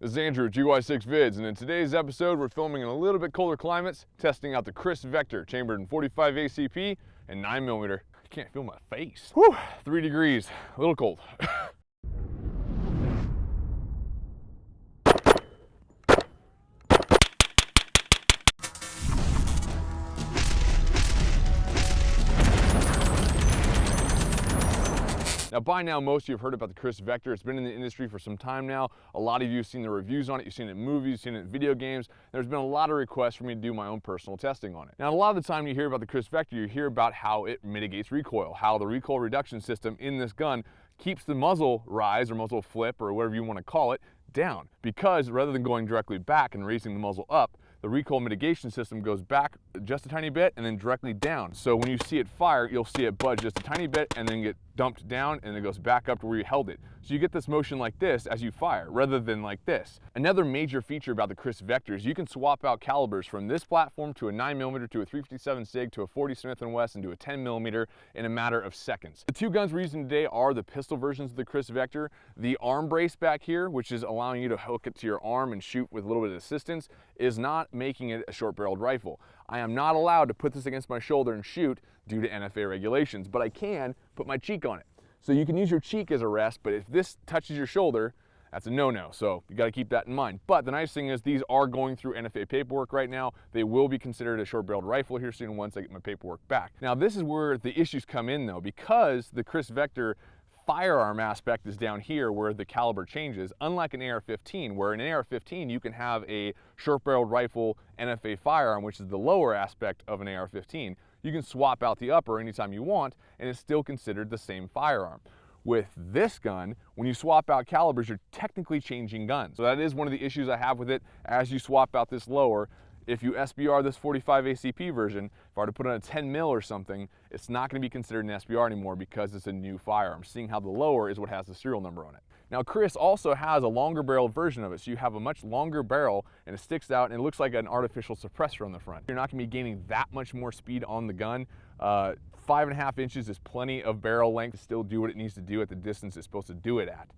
This is Andrew at GY6 Vids, and in today's episode we're filming in a little bit colder climates, testing out the KRISS Vector, chambered in 45 ACP and 9mm. I can't feel my face. Whew, 3 degrees, a little cold. Now, by now, most of you have heard about the KRISS Vector. It's been in the industry for some time now. A lot of you have seen the reviews on it. You've seen it in movies, you've seen it in video games. There's been a lot of requests for me to do my own personal testing on it. Now, a lot of the time you hear about the KRISS Vector, you hear about how it mitigates recoil, how the recoil reduction system in this gun keeps the muzzle rise or muzzle flip or whatever you want to call it down. Because rather than going directly back and raising the muzzle up, the recoil mitigation system goes back just a tiny bit and then directly down. So when you see it fire, you'll see it budge just a tiny bit and then get dumped down and it goes back up to where you held it. So you get this motion like this as you fire, rather than like this. Another major feature about the KRISS Vector is you can swap out calibers from this platform to a 9mm, to a 357 SIG, to a 40 Smith & Wesson, to a 10mm in a matter of seconds. The two guns we're using today are the pistol versions of the KRISS Vector. The arm brace back here, which is allowing you to hook it to your arm and shoot with a little bit of assistance, is not making it a short-barreled rifle. I am not allowed to put this against my shoulder and shoot due to NFA regulations, but I can put my cheek on it. So you can use your cheek as a rest, but if this touches your shoulder, that's a no-no, so you gotta keep that in mind. But the nice thing is these are going through NFA paperwork right now. They will be considered a short-barreled rifle here soon once I get my paperwork back. Now this is where the issues come in though, because the KRISS Vector firearm aspect is down here where the caliber changes, unlike an AR-15, where in an AR-15 you can have a short-barreled rifle NFA firearm, which is the lower aspect of an AR-15. You can swap out the upper anytime you want, and it's still considered the same firearm. With this gun, when you swap out calibers, you're technically changing guns. So that is one of the issues I have with it as you swap out this lower. If you SBR this 45 ACP version, if I were to put on a 10mm or something, it's not going to be considered an SBR anymore because it's a new firearm, seeing how the lower is what has the serial number on it. Now KRISS also has a longer barrel version of it, so you have a much longer barrel and it sticks out and it looks like an artificial suppressor on the front. You're not going to be gaining that much more speed on the gun. 5.5 inches is plenty of barrel length to still do what it needs to do at the distance it's supposed to do it at.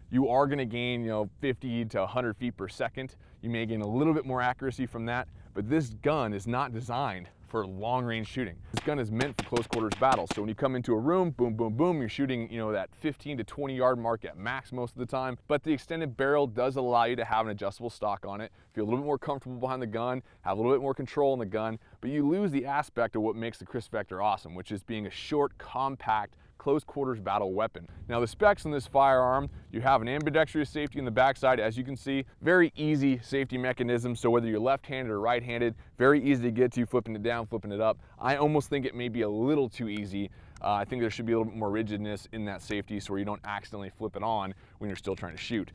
You are going to gain 50 to 100 feet per second. You may gain a little bit more accuracy from that, but this gun is not designed for long range shooting. This gun is meant for close quarters battles. So when you come into a room, boom, boom, boom, you're shooting, that 15 to 20 yard mark at max most of the time. But the extended barrel does allow you to have an adjustable stock on it, feel a little bit more comfortable behind the gun, have a little bit more control in the gun, but you lose the aspect of what makes the KRISS Vector awesome, which is being a short, compact, close quarters battle weapon. Now the specs on this firearm, you have an ambidextrous safety in the backside, as you can see, very easy safety mechanism. So whether you're left-handed or right-handed, very easy to get to, flipping it down, flipping it up. I almost think it may be a little too easy. I think there should be a little bit more rigidness in that safety so where you don't accidentally flip it on when you're still trying to shoot.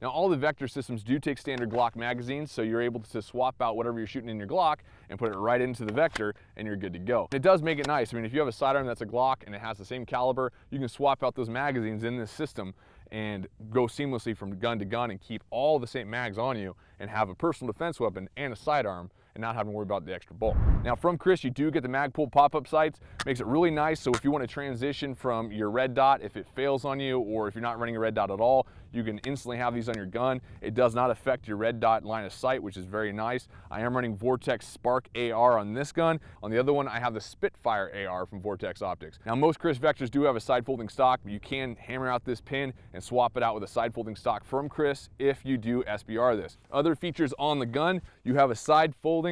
Now all the Vector systems do take standard Glock magazines, so you're able to swap out whatever you're shooting in your Glock and put it right into the Vector and you're good to go. It does make it nice. I mean, if you have a sidearm that's a Glock and it has the same caliber, you can swap out those magazines in this system and go seamlessly from gun to gun and keep all the same mags on you and have a personal defense weapon and a sidearm and not having to worry about the extra bulk. Now from KRISS, you do get the mag pull pop-up sights. Makes it really nice, so if you want to transition from your red dot, if it fails on you, or if you're not running a red dot at all, you can instantly have these on your gun. It does not affect your red dot line of sight, which is very nice. I am running Vortex Spark AR on this gun. On the other one, I have the Spitfire AR from Vortex Optics. Now most KRISS Vectors do have a side folding stock, but you can hammer out this pin and swap it out with a side folding stock from KRISS if you do SBR this. Other features on the gun, you have a side folding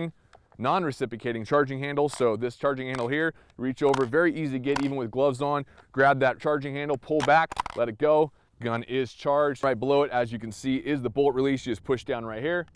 non-reciprocating charging handle. So this charging handle here, reach over, very easy to get even with gloves on, grab that charging handle, pull back, let it go, gun is charged. Right below it, as you can see, is the bullet release. You just push down right here,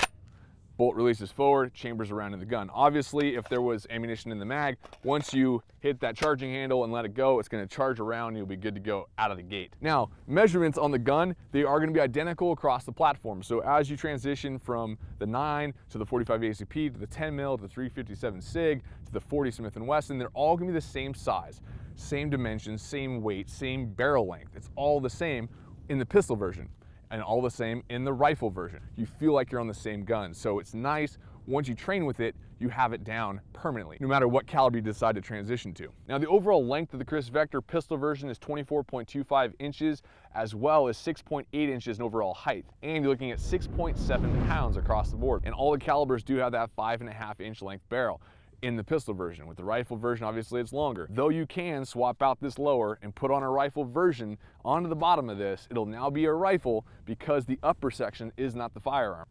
bolt releases forward, chambers around in the gun. Obviously, if there was ammunition in the mag, once you hit that charging handle and let it go, it's going to charge around and you'll be good to go out of the gate. Now, measurements on the gun, they are going to be identical across the platform. So as you transition from the 9 to the 45 ACP to the 10mm to the 357 SIG to the 40 Smith & Wesson, they're all going to be the same size, same dimensions, same weight, same barrel length. It's all the same in the pistol version, and all the same in the rifle version. You feel like you're on the same gun. So it's nice once you train with it, you have it down permanently, no matter what caliber you decide to transition to. Now, the overall length of the KRISS Vector pistol version is 24.25 inches, as well as 6.8 inches in overall height. And you're looking at 6.7 pounds across the board. And all the calibers do have that 5.5 inch length barrel in the pistol version. With the rifle version, obviously it's longer. Though you can swap out this lower and put on a rifle version onto the bottom of this, it'll now be a rifle because the upper section is not the firearm.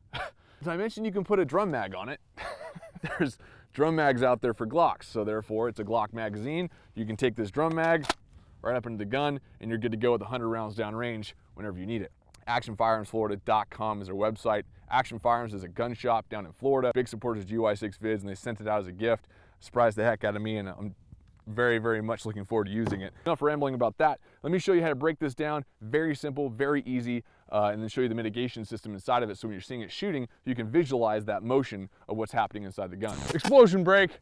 As I mentioned, you can put a drum mag on it. There's drum mags out there for Glocks, so therefore it's a Glock magazine. You can take this drum mag right up into the gun and you're good to go with 100 rounds down range whenever you need it. ActionFirearmsFlorida.com is their website. Action Firearms is a gun shop down in Florida. Big supporters of GY6 Vids, and they sent it out as a gift. Surprised the heck out of me, and I'm very, very much looking forward to using it. Enough rambling about that. Let me show you how to break this down. Very simple, very easy, and then show you the mitigation system inside of it, so when you're seeing it shooting, you can visualize that motion of what's happening inside the gun. Explosion break.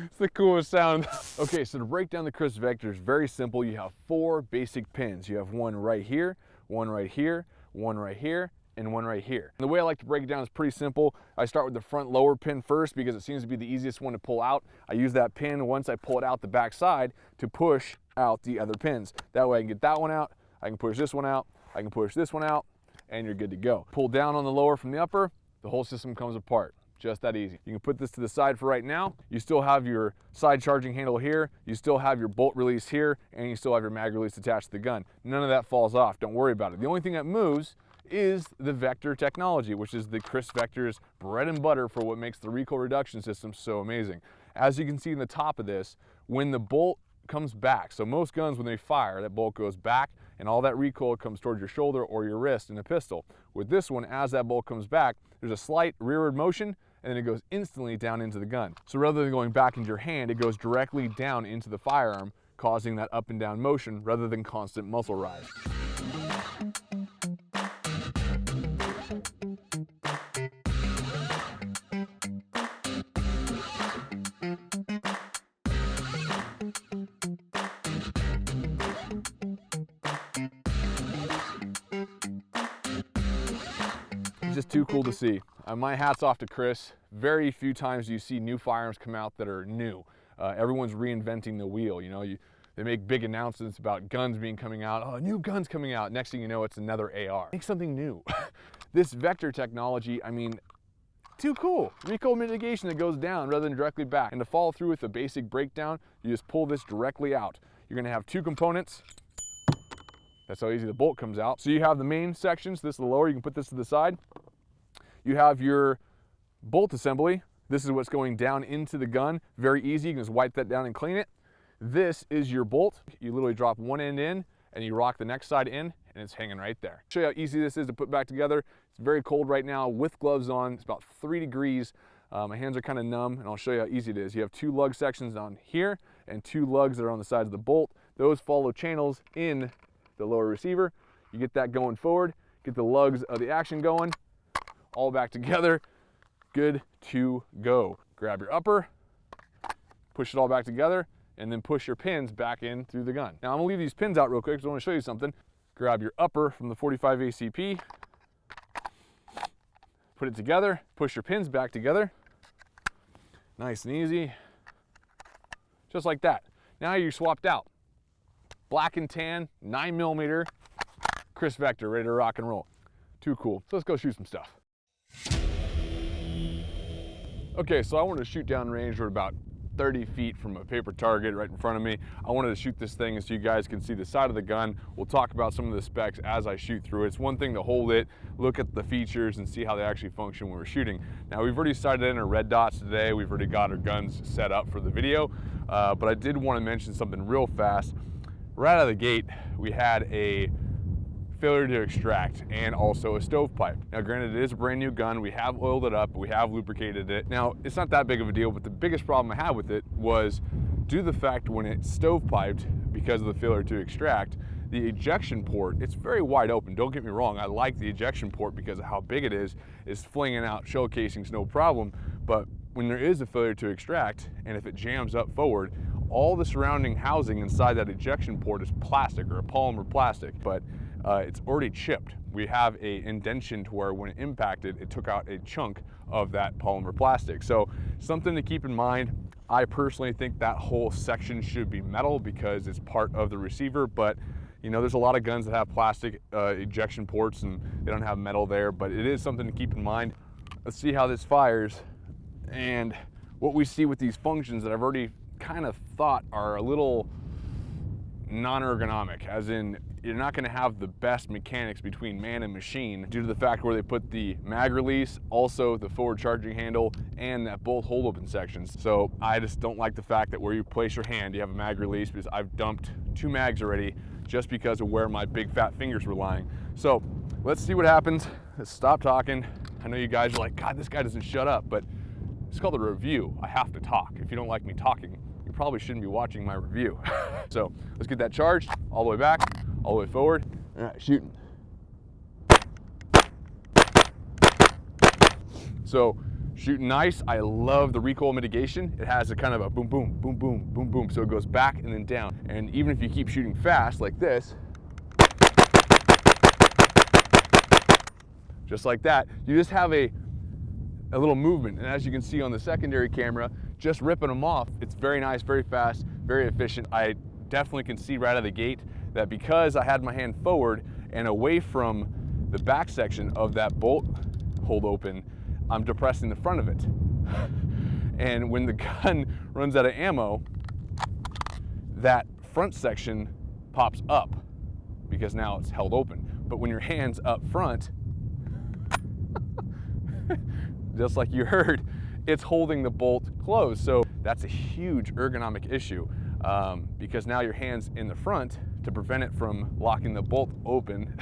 It's the coolest sound. Okay, so to break down the KRISS Vector is very simple. You have 4 basic pins. You have one right here, one right here, one right here, and one right here. And the way I like to break it down is pretty simple. I start with the front lower pin first because it seems to be the easiest one to pull out. I use that pin once I pull it out the back side to push out the other pins. That way I can get that one out, I can push this one out, I can push this one out, and you're good to go. Pull down on the lower from the upper, the whole system comes apart. Just that easy. You can put this to the side for right now. You still have your side charging handle here, you still have your bolt release here, and you still have your mag release attached to the gun. None of that falls off, don't worry about it. The only thing that moves is the Vector technology, which is the KRISS Vector's bread and butter for what makes the recoil reduction system so amazing. As you can see in the top of this, when the bolt comes back, so most guns when they fire, that bolt goes back and all that recoil comes towards your shoulder or your wrist in a pistol. With this one, as that bolt comes back, there's a slight rearward motion and then it goes instantly down into the gun. So rather than going back into your hand, it goes directly down into the firearm, causing that up and down motion rather than constant muzzle rise. Just too cool to see. My hat's off to KRISS. Very few times do you see new firearms come out that are new. Everyone's reinventing the wheel. You know, they make big announcements about guns coming out. Oh, new guns coming out. Next thing you know, it's another AR. Make something new. This Vector technology, I mean, too cool. Recoil mitigation that goes down rather than directly back. And to follow through with the basic breakdown, you just pull this directly out. You're gonna have 2 components. That's how easy the bolt comes out. So you have the main sections. This is the lower. You can put this to the side. You have your bolt assembly. This is what's going down into the gun. Very easy. You can just wipe that down and clean it. This is your bolt. You literally drop one end in and you rock the next side in and it's hanging right there. Show you how easy this is to put back together. It's very cold right now with gloves on. It's about 3 degrees. My hands are kind of numb and I'll show you how easy it is. You have 2 lug sections on here and 2 lugs that are on the sides of the bolt. Those follow channels in the lower receiver. You get that going forward, get the lugs of the action going, all back together, good to go. Grab your upper, push it all back together, and then push your pins back in through the gun. Now I'm gonna leave these pins out real quick because I wanna show you something. Grab your upper from the 45 ACP, put it together, push your pins back together. Nice and easy, just like that. Now you're swapped out. Black and tan, 9mm, KRISS Vector, ready to rock and roll. Too cool. So let's go shoot some stuff. Okay, so I wanted to shoot down range. We're about 30 feet from a paper target right in front of me. I wanted to shoot this thing so you guys can see the side of the gun. We'll talk about some of the specs as I shoot through it. It's one thing to hold it, look at the features, and see how they actually function when we're shooting. Now, we've already started in our red dots today. We've already got our guns set up for the video, but I did want to mention something real fast. Right out of the gate, we had a failure to extract and also a stovepipe. Now granted, it is a brand new gun. We have oiled it up, we have lubricated it. Now it's not that big of a deal, but the biggest problem I had with it was due to the fact when it's stovepiped because of the failure to extract, the ejection port, it's very wide open. Don't get me wrong, I like the ejection port because of how big it is flinging out shell casings no problem, but when there is a failure to extract and if it jams up forward, all the surrounding housing inside that ejection port is plastic or a polymer plastic. But it's already chipped. We have a indentation to where when it impacted, it took out a chunk of that polymer plastic. So something to keep in mind. I personally think that whole section should be metal because it's part of the receiver, but you know, there's a lot of guns that have plastic ejection ports and they don't have metal there, but it is something to keep in mind. Let's see how this fires. And what we see with these functions that I've already kind of thought are a little non-ergonomic, as in you're not going to have the best mechanics between man and machine due to the fact where they put the mag release, also the forward charging handle, and that bolt hold open sections. So I just don't like the fact that where you place your hand, you have a mag release, because I've dumped 2 mags already just because of where my big fat fingers were lying. So let's see what happens. Let's stop talking. I know you guys are like, God, this guy doesn't shut up, but it's called a review. I have to talk. If you don't like me talking, you probably shouldn't be watching my review. So let's get that charged all the way back, all the way forward. All right, shooting. So shooting nice. I love the recoil mitigation. It has a kind of a boom, boom, boom, boom, boom, boom. So it goes back and then down. And even if you keep shooting fast like this, just like that, you just have a little movement. And as you can see on the secondary camera, just ripping them off, it's very nice, very fast, very efficient. I definitely can see right out of the gate that because I had my hand forward and away from the back section of that bolt hold open, I'm depressing the front of it. And when the gun runs out of ammo, that front section pops up because now it's held open. But when your hand's up front, just like you heard, it's holding the bolt closed. So that's a huge ergonomic issue because now your hand's in the front to prevent it from locking the bolt open.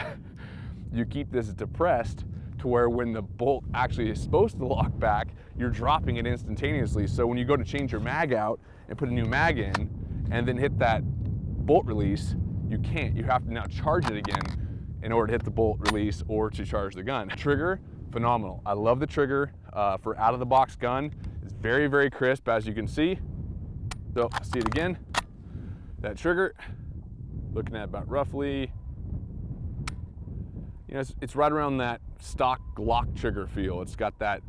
You keep this depressed to where when the bolt actually is supposed to lock back, you're dropping it instantaneously. So when you go to change your mag out and put a new mag in and then hit that bolt release, you can't. You have to now charge it again in order to hit the bolt release or to charge the gun. Trigger, phenomenal. I love the trigger for out of the box gun. It's very, very crisp, as you can see. So see it again. That trigger, looking at about roughly, you know, it's right around that stock Glock trigger feel. It's got that,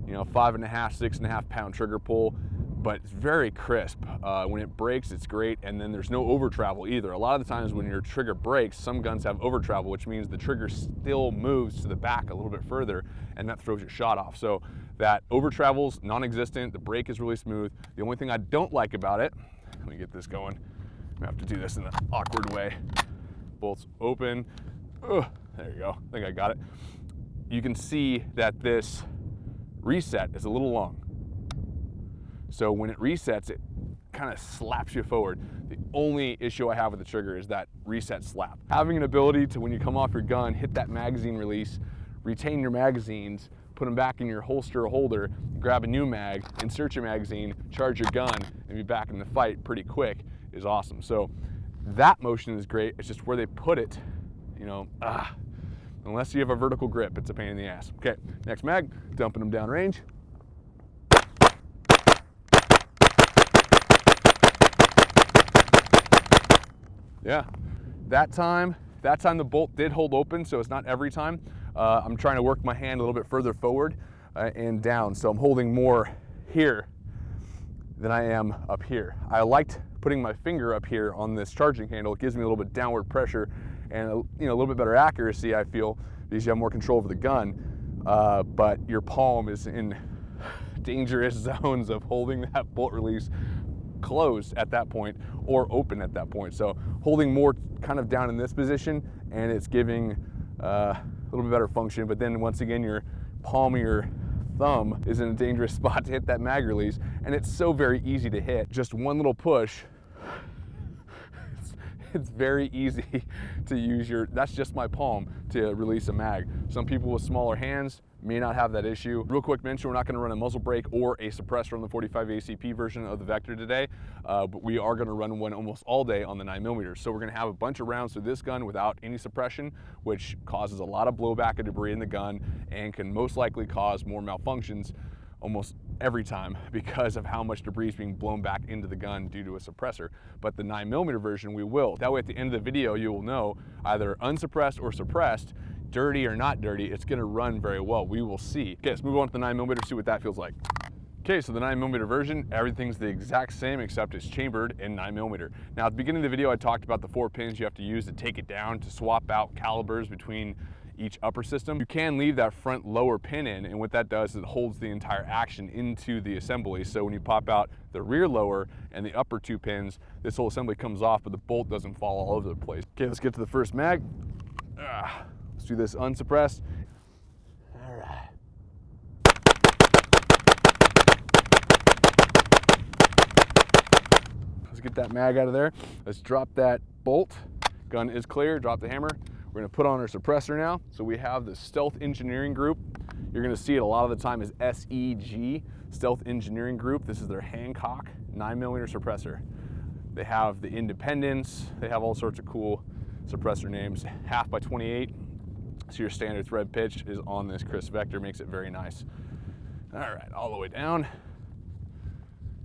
you know, 5.5, 6.5 pound trigger pull, but it's very crisp. When it breaks, it's great, and then there's no over travel either. A lot of the times when your trigger breaks, some guns have over travel, which means the trigger still moves to the back a little bit further, and that throws your shot off. So that over travel's non-existent, the break is really smooth. The only thing I don't like about it, let me get this going. I have to do this in an awkward way. Bolts open. Ugh, there you go, I think I got it. You can see that this reset is a little long. So when it resets, it kind of slaps you forward. The only issue I have with the trigger is that reset slap. Having an ability to, when you come off your gun, hit that magazine release, retain your magazines, put them back in your holster or holder, grab a new mag, insert your magazine, charge your gun, and be back in the fight pretty quick is awesome. So that motion is great. It's just where they put it, you know, unless you have a vertical grip, it's a pain in the ass. Okay, next mag, dumping them down range. Yeah, that time the bolt did hold open, so it's not every time. I'm trying to work my hand a little bit further forward and down, so I'm holding more here than I am up here. I liked putting my finger up here on this charging handle. It gives me a little bit downward pressure and a little bit better accuracy, I feel, because you have more control over the gun. But your palm is in dangerous zones of holding that bolt release closed at that point or open at that point. So holding more kind of down in this position, and it's giving a little bit better function. But then once again, your palm of your thumb is in a dangerous spot to hit that mag release, and it's so very easy to hit. Just one little push, it's very easy to use that's just my palm to release a mag. Some people with smaller hands may not have that issue. Real quick mention, we're not gonna run a muzzle brake or a suppressor on the 45 ACP version of the Vector today, but we are gonna run one almost all day on the 9mm. So we're gonna have a bunch of rounds to this gun without any suppression, which causes a lot of blowback and debris in the gun and can most likely cause more malfunctions almost every time because of how much debris is being blown back into the gun due to a suppressor. But the 9mm version, we will. That way at the end of the video, you will know either unsuppressed or suppressed, dirty or not dirty, it's gonna run very well. We will see. Okay, let's move on to the 9mm, see what that feels like. Okay, so the 9mm version, everything's the exact same except it's chambered in 9mm. Now at the beginning of the video, I talked about the 4 pins you have to use to take it down to swap out calibers between each upper system. You can leave that front lower pin in, and what that does is it holds the entire action into the assembly. So when you pop out the rear lower and the upper 2 pins, this whole assembly comes off, but the bolt doesn't fall all over the place. Okay, let's get to the first mag. Let's do this unsuppressed. All right. Let's get that mag out of there. Let's drop that bolt. Gun is clear, drop the hammer. We're gonna put on our suppressor now. So we have the Stealth Engineering Group. You're gonna see it a lot of the time as SEG, Stealth Engineering Group. This is their Hancock 9mm suppressor. They have the Independence. They have all sorts of cool suppressor names. 1/2 x 28. So your standard thread pitch is on this KRISS Vector, makes it very nice. All right, all the way down.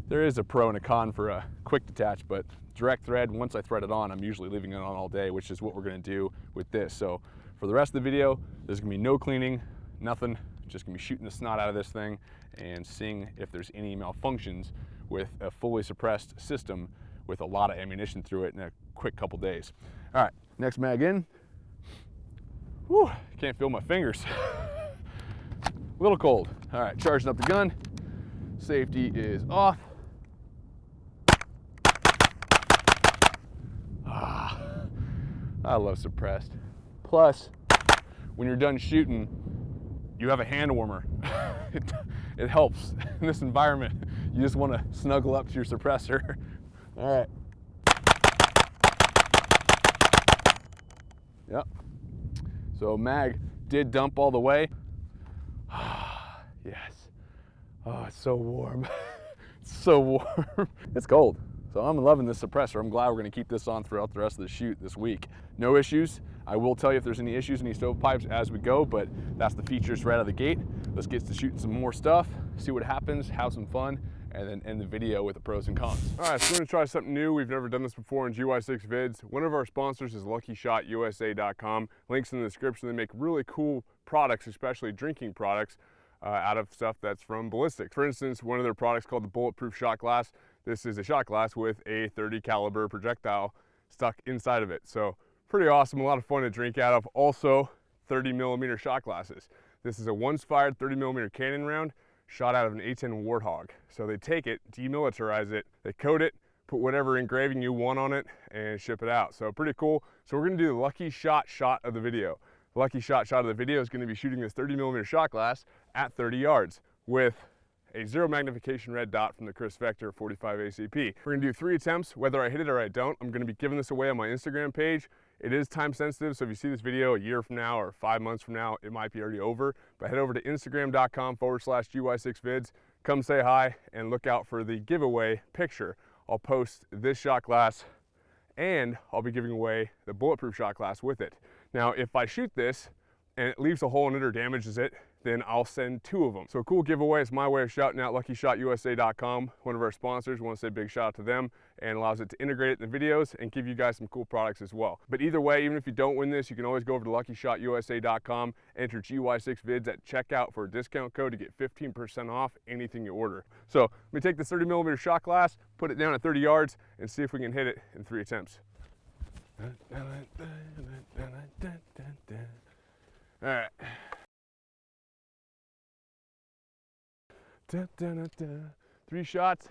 There is a pro and a con for a quick detach, but direct thread, once I thread it on, I'm usually leaving it on all day, which is what we're gonna do with this. So for the rest of the video, there's gonna be no cleaning, nothing, just gonna be shooting the snot out of this thing and seeing if there's any malfunctions with a fully suppressed system with a lot of ammunition through it in a quick couple days. All right, next mag in. Whew, can't feel my fingers. A little cold. All right, charging up the gun. Safety is off. I love suppressed. Plus, when you're done shooting, you have a hand warmer. It helps in this environment. You just want to snuggle up to your suppressor. All right. Yep. So mag did dump all the way. Yes. Oh, it's so warm. It's so warm. It's cold. So I'm loving this suppressor. I'm glad we're gonna keep this on throughout the rest of the shoot this week. No issues. I will tell you if there's any issues, any stovepipes as we go, but that's the features right out of the gate. Let's get to shooting some more stuff, see what happens, have some fun, and then end the video with the pros and cons. All right, so we're gonna try something new. We've never done this before in GY6 Vids. One of our sponsors is LuckyShotUSA.com. Links in the description. They make really cool products, especially drinking products, out of stuff that's from ballistics. For instance, one of their products called the Bulletproof Shot Glass. This is a shot glass with a .30 caliber projectile stuck inside of it. So pretty awesome, a lot of fun to drink out of. Also 30mm shot glasses. This is a once-fired 30mm cannon round shot out of an A10 Warthog. So they take it, demilitarize it, they coat it, put whatever engraving you want on it, and ship it out. So pretty cool. So we're gonna do the lucky shot of the video. The lucky shot of the video is gonna be shooting this 30mm shot glass at 30 yards with a 0 magnification red dot from the KRISS Vector 45 ACP. We're gonna do 3 attempts, whether I hit it or I don't. I'm gonna be giving this away on my Instagram page. It is time sensitive, so if you see this video a year from now or 5 months from now, it might be already over. But head over to Instagram.com/GY6Vids. Come say hi and look out for the giveaway picture. I'll post this shot glass and I'll be giving away the bulletproof shot glass with it. Now, if I shoot this and it leaves a hole in it or damages it, then I'll send 2 of them. So a cool giveaway. It's my way of shouting out LuckyShotUSA.com, one of our sponsors. We want to say a big shout out to them, and allows it to integrate it in the videos and give you guys some cool products as well. But either way, even if you don't win this, you can always go over to LuckyShotUSA.com, enter GY6Vids at checkout for a discount code to get 15% off anything you order. So let me take this 30mm shot glass, put it down at 30 yards, and see if we can hit it in 3 attempts. All right. 3 shots.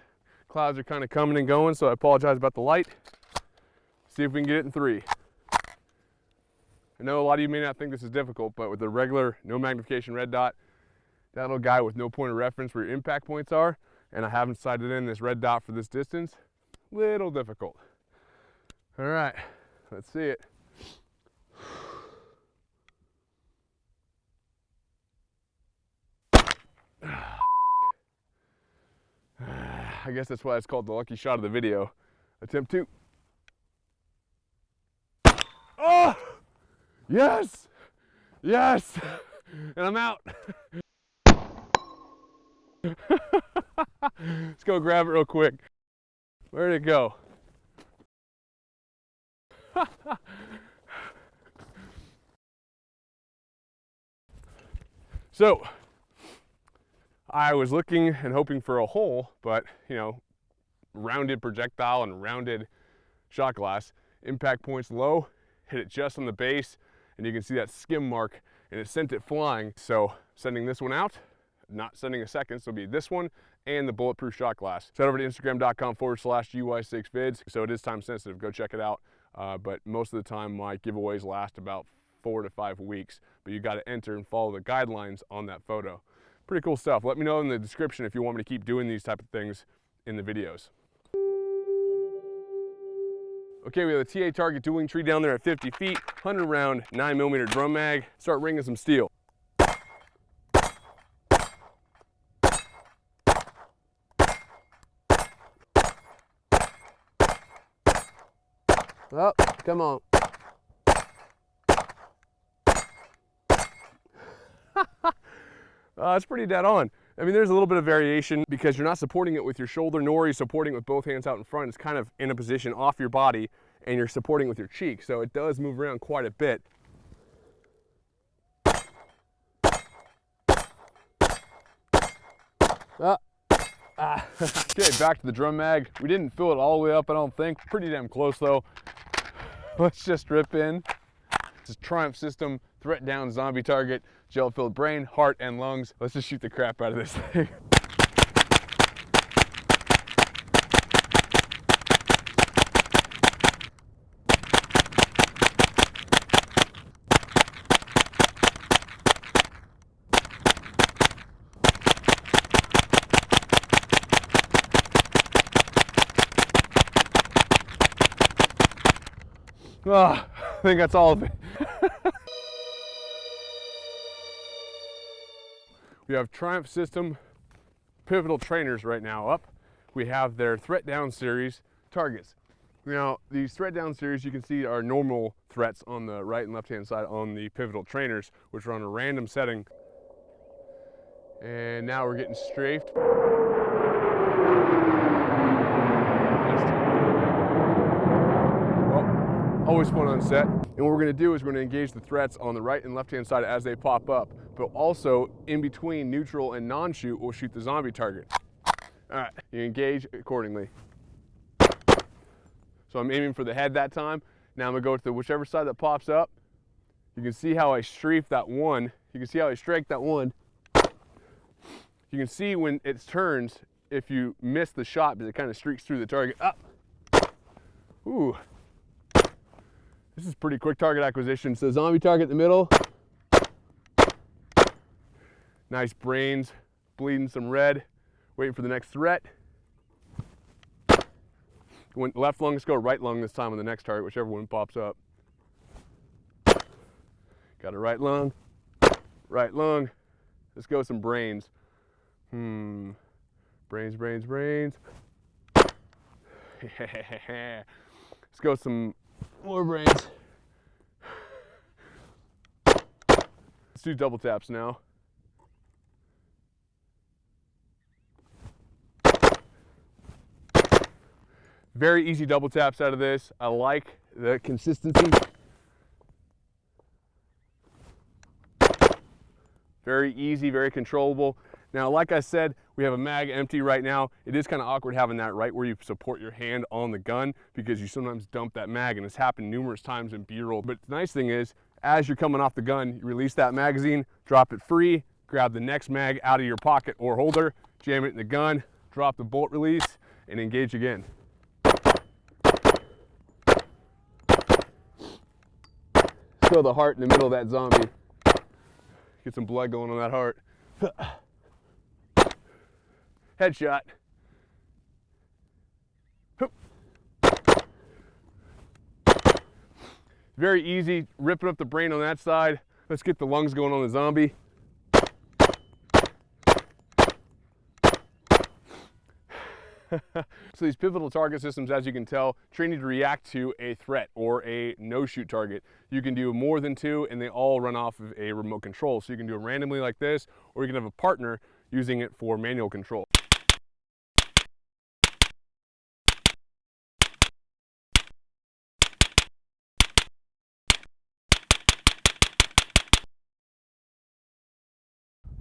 Clouds are kind of coming and going, so I apologize about the light. See if we can get it in 3. I know a lot of you may not think this is difficult, but with the regular no magnification red dot, that little guy with no point of reference where your impact points are, and I haven't sighted in this red dot for this distance, little difficult. All right, let's see it. I guess that's why it's called the lucky shot of the video. Attempt 2. Oh! Yes! Yes! And I'm out. Let's go grab it real quick. Where'd it go? So, I was looking and hoping for a hole, but, you know, rounded projectile and rounded shot glass. Impact point's low, hit it just on the base, and you can see that skim mark, and it sent it flying. So, sending this one out, not sending a second, so it'll be this one and the bulletproof shot glass. Head over to Instagram.com/GY6vids. So it is time sensitive, go check it out. But most of the time my giveaways last about 4 to 5 weeks, but you got to enter and follow the guidelines on that photo. Pretty cool stuff. Let me know in the description if you want me to keep doing these type of things in the videos. Okay, we have a TA target dueling tree down there at 50 feet, 100 round 9mm drum mag. Start ringing some steel. Oh, come on. It's pretty dead on. I mean, there's a little bit of variation because you're not supporting it with your shoulder, nor are you supporting it with both hands out in front. It's kind of in a position off your body, and you're supporting with your cheek, so it does move around quite a bit. Okay, back to the drum mag. We didn't fill it all the way up, I don't think. Pretty damn close though. Let's just rip in. This is Triumph System, threat down zombie target, gel-filled brain, heart, and lungs. Let's just shoot the crap out of this thing. I think that's all of it. We have Triumph System pivotal trainers right now up. We have their threat down series targets. Now, these threat down series you can see are normal threats on the right and left hand side on the pivotal trainers, which are on a random setting. And now we're getting strafed. Always fun on set. And what we're going to do is we're going to engage the threats on the right and left hand side as they pop up, but also in between neutral and non-shoot, we'll shoot the zombie target. All right, you engage accordingly. So I'm aiming for the head that time. Now I'm going to go to whichever side that pops up. You can see how I strafe that one. You can see how I strike that one. You can see when it turns, if you miss the shot, because it kind of streaks through the target. Up. Ooh. This is pretty quick target acquisition. So zombie target in the middle. Nice brains, bleeding some red. Waiting for the next threat. When left lung, let's go right lung this time on the next target, whichever one pops up. Got a right lung. Right lung. Let's go some brains. Brains, brains, brains. Let's go some more brains. Let's do double taps now. Very easy double taps out of this. I like the consistency. Very easy, very controllable. Now, like I said, we have a mag empty right now. It is kind of awkward having that right where you support your hand on the gun because you sometimes dump that mag, and it's happened numerous times in B-roll. But the nice thing is, as you're coming off the gun, you release that magazine, drop it free, grab the next mag out of your pocket or holder, jam it in the gun, drop the bolt release, and engage again. Throw the heart in the middle of that zombie. Get some blood going on that heart. Headshot. Very easy, ripping up the brain on that side. Let's get the lungs going on the zombie. So these pivotal target systems, as you can tell, train you to react to a threat or a no-shoot target. You can do more than two, and they all run off of a remote control. So you can do it randomly like this, or you can have a partner. using it for manual control.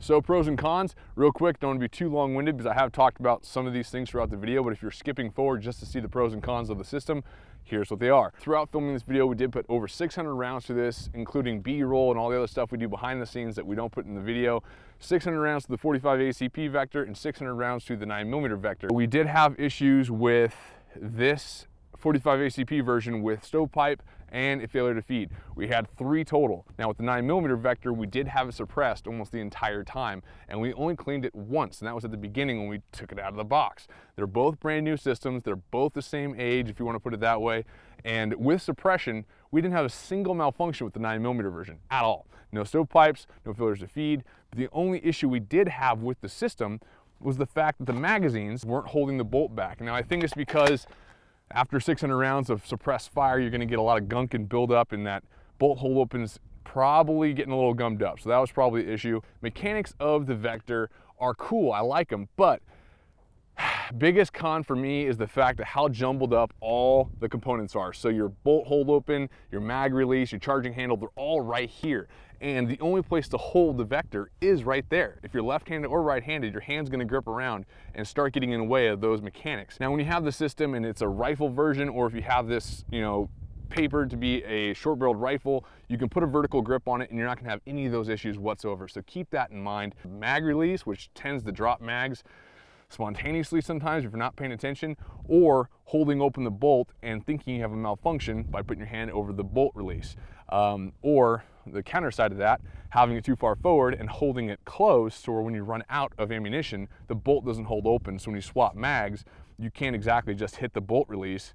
So pros and cons, real quick, don't want to be too long-winded because I have talked about some of these things throughout the video, but if you're skipping forward just to see the pros and cons of the system, here's what they are. Throughout filming this video, we did put over 600 rounds to this, including B-roll and all the other stuff we do behind the scenes that we don't put in the video. 600 rounds to the 45 ACP vector and 600 rounds to the 9mm vector. We did have issues with this 45 ACP version with stovepipe and a failure to feed. We had 3 total. Now with the 9mm vector, we did have it suppressed almost the entire time, and we only cleaned it once, and that was at the beginning when we took it out of the box. They're both brand new systems. They're both the same age, if you want to put it that way. And with suppression, we didn't have a single malfunction with the 9mm version at all. No stovepipes, no failures to feed. But the only issue we did have with the system was the fact that the magazines weren't holding the bolt back. Now I think it's because after 600 rounds of suppressed fire, you're going to get a lot of gunk and build up, and that bolt hole opens probably getting a little gummed up. So that was probably the issue. Mechanics of the Vector are cool. I like them, but biggest con for me is the fact of how jumbled up all the components are. So your bolt hold open, your mag release, your charging handle, they're all right here. And the only place to hold the Vector is right there. If you're left-handed or right-handed, your hand's gonna grip around and start getting in the way of those mechanics. Now, when you have the system and it's a rifle version, or if you have this, papered to be a short-barreled rifle, you can put a vertical grip on it and you're not gonna have any of those issues whatsoever. So keep that in mind. Mag release, which tends to drop mags spontaneously sometimes if you're not paying attention, or holding open the bolt and thinking you have a malfunction by putting your hand over the bolt release. Or the counter side of that, having it too far forward and holding it close so when you run out of ammunition, the bolt doesn't hold open. So when you swap mags, you can't exactly just hit the bolt release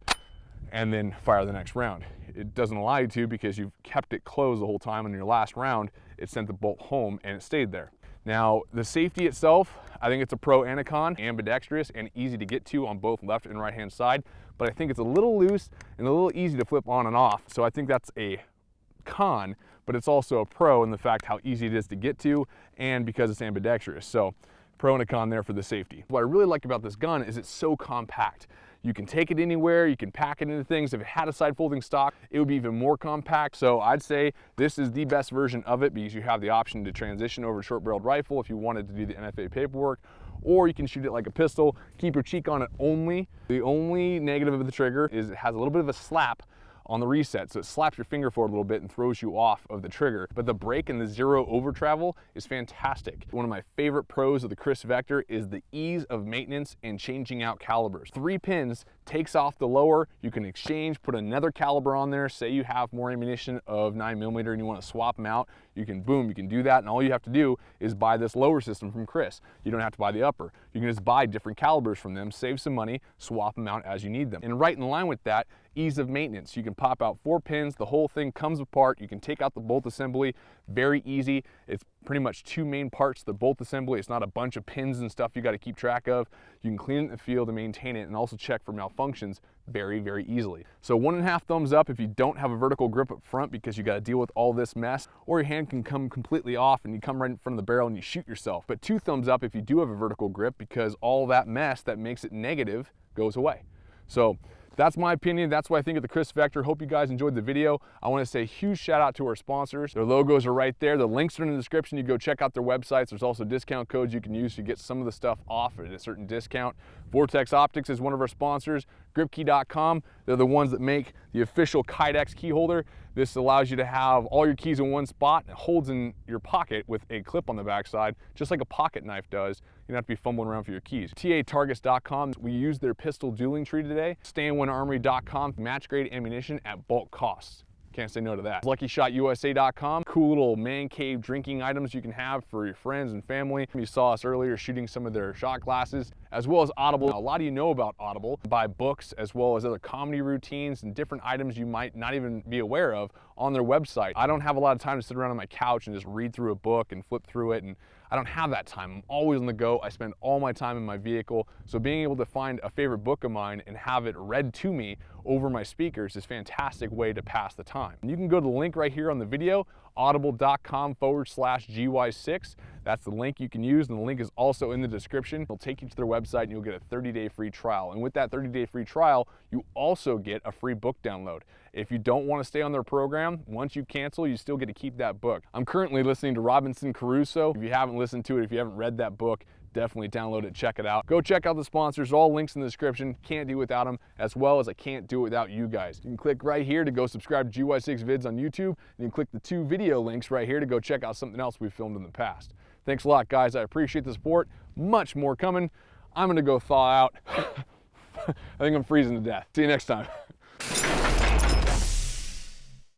and then fire the next round. It doesn't allow you to because you've kept it closed the whole time. On your last round, it sent the bolt home and it stayed there. Now, the safety itself, I think it's a pro and a con, ambidextrous and easy to get to on both left and right hand side, but I think it's a little loose and a little easy to flip on and off. So I think that's a con, but it's also a pro in the fact how easy it is to get to and because it's ambidextrous. So pro and a con there for the safety. What I really like about this gun is it's so compact. You can take it anywhere, you can pack it into things. If it had a side folding stock, it would be even more compact. So I'd say this is the best version of it because you have the option to transition over to short-barreled rifle if you wanted to do the NFA paperwork, or you can shoot it like a pistol, keep your cheek on it only. The only negative of the trigger is it has a little bit of a slap on the reset, so it slaps your finger forward a little bit and throws you off of the trigger. But the brake and the zero over travel is fantastic. One of my favorite pros of the KRISS Vector is the ease of maintenance and changing out calibers. 3 pins takes off the lower, you can exchange, put another caliber on there. Say you have more ammunition of 9mm and you want to swap them out, you can do that, and all you have to do is buy this lower system from KRISS. You don't have to buy the upper. You can just buy different calibers from them, save some money, swap them out as you need them. And right in line with that, ease of maintenance. You can pop out 4 pins, the whole thing comes apart, you can take out the bolt assembly, very easy. It's pretty much 2 main parts, the bolt assembly. It's not a bunch of pins and stuff you got to keep track of. You can clean it in the field and maintain it and also check for malfunctions very, very easily. So 1.5 thumbs up if you don't have a vertical grip up front because you got to deal with all this mess, or your hand can come completely off and you come right in front of the barrel and you shoot yourself. But 2 thumbs up if you do have a vertical grip because all that mess that makes it negative goes away. So that's my opinion. That's what I think of the KRISS Vector. Hope you guys enjoyed the video. I want to say a huge shout out to our sponsors. Their logos are right there. The links are in the description. You go check out their websites. There's also discount codes you can use to get some of the stuff off at a certain discount. Vortex Optics is one of our sponsors. Gripkey.com, they're the ones that make the official Kydex key holder. This allows you to have all your keys in one spot. It holds in your pocket with a clip on the backside, just like a pocket knife does. You don't have to be fumbling around for your keys. TAtargets.com, we used their pistol dueling tree today. Stay1Armory.com, match grade ammunition at bulk costs. Can't say no to that. LuckyShotUSA.com, cool little man cave drinking items you can have for your friends and family. You saw us earlier shooting some of their shot glasses, as well as Audible. Now, a lot of you know about Audible, buy books as well as other comedy routines and different items you might not even be aware of on their website. I don't have a lot of time to sit around on my couch and just read through a book and flip through it, and I don't have that time. I'm always on the go. I spend all my time in my vehicle. So being able to find a favorite book of mine and have it read to me over my speakers is a fantastic way to pass the time. You can go to the link right here on the video, audible.com/GY6. That's the link you can use, and the link is also in the description. It'll take you to their website and you'll get a 30-day free trial. And with that 30-day free trial, you also get a free book download. If you don't want to stay on their program, once you cancel, you still get to keep that book. I'm currently listening to Robinson Crusoe. If you haven't listened to it, if you haven't read that book, definitely download it, check it out. Go check out the sponsors, all links in the description. Can't do without them, as well as I can't do it without you guys. You can click right here to go subscribe to GY6 Vids on YouTube, and you can click the 2 video links right here to go check out something else we've filmed in the past. Thanks a lot, guys. I appreciate the support. Much more coming. I'm gonna go thaw out. I think I'm freezing to death. See you next time.